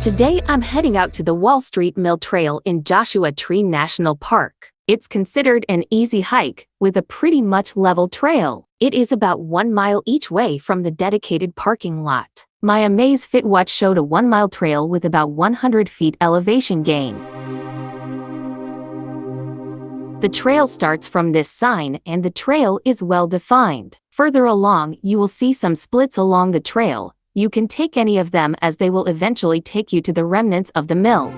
Today I'm heading out to the Wall Street Mill Trail in Joshua Tree National Park. It's considered an easy hike, with a pretty much level trail. It is about 1 mile each way from the dedicated parking lot. My Amaze Fit watch showed a 1 mile trail with about 100 feet elevation gain. The trail starts from this sign and the trail is well defined. Further along, you will see some splits along the trail. You can take any of them as they will eventually take you to the remnants of the mill.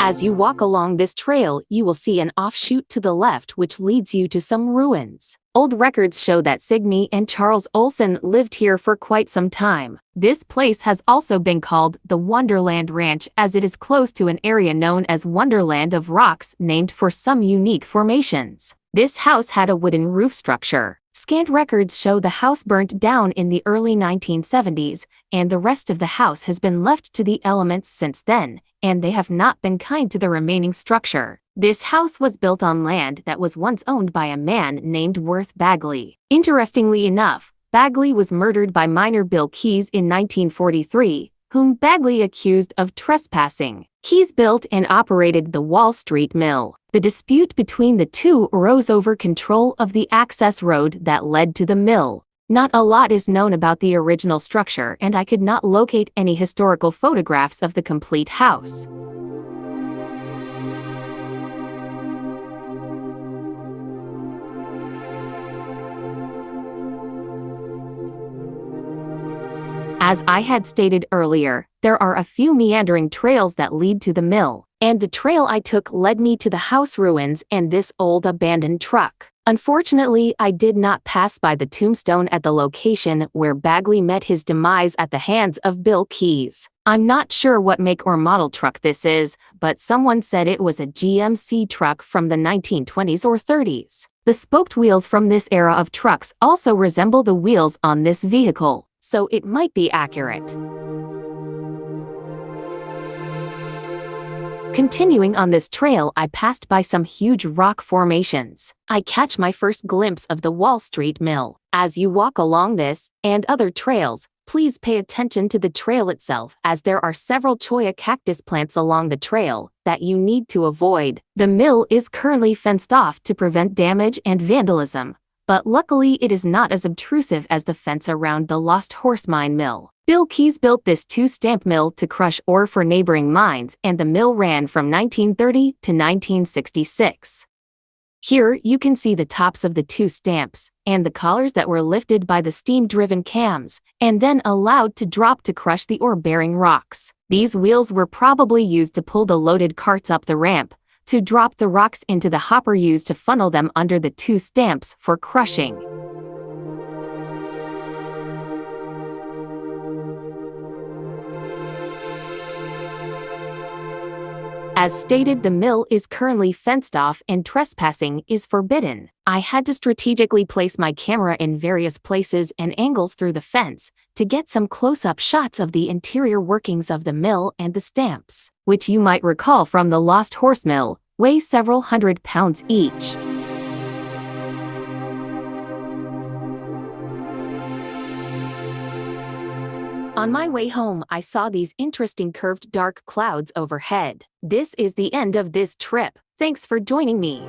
As you walk along this trail, you will see an offshoot to the left which leads you to some ruins. Old records show that Signe and Charles Olson lived here for quite some time. This place has also been called the Wonderland Ranch as it is close to an area known as Wonderland of Rocks named for some unique formations. This house had a wooden roof structure. Scant records show the house burnt down in the early 1970s, and the rest of the house has been left to the elements since then, and they have not been kind to the remaining structure. This house was built on land that was once owned by a man named Worth Bagley. Interestingly enough, Bagley was murdered by miner Bill Keyes in 1943, whom Bagley accused of trespassing. Keyes built and operated the Wall Street Mill. The dispute between the two arose over control of the access road that led to the mill. Not a lot is known about the original structure, and I could not locate any historical photographs of the complete house. As I had stated earlier, there are a few meandering trails that lead to the mill, and the trail I took led me to the house ruins and this old abandoned truck. Unfortunately, I did not pass by the tombstone at the location where Bagley met his demise at the hands of Bill Keyes. I'm not sure what make or model truck this is, but someone said it was a GMC truck from the 1920s or 30s. The spoked wheels from this era of trucks also resemble the wheels on this vehicle, so it might be accurate. Continuing on this trail, I passed by some huge rock formations. I catch my first glimpse of the Wall Street Mill. As you walk along this and other trails, please pay attention to the trail itself as there are several cholla cactus plants along the trail that you need to avoid. The mill is currently fenced off to prevent damage and vandalism, but luckily it is not as obtrusive as the fence around the Lost Horse Mine Mill. Bill Keyes built this two-stamp mill to crush ore for neighboring mines, and the mill ran from 1930 to 1966. Here you can see the tops of the two stamps, and the collars that were lifted by the steam-driven cams, and then allowed to drop to crush the ore-bearing rocks. These wheels were probably used to pull the loaded carts up the ramp, to drop the rocks into the hopper used to funnel them under the two stamps for crushing. As stated, the mill is currently fenced off and trespassing is forbidden. I had to strategically place my camera in various places and angles through the fence to get some close-up shots of the interior workings of the mill, and the stamps, which you might recall from the Lost Horse Mill, weigh several hundred pounds each. On my way home, I saw these interesting curved dark clouds overhead. This is the end of this trip. Thanks for joining me.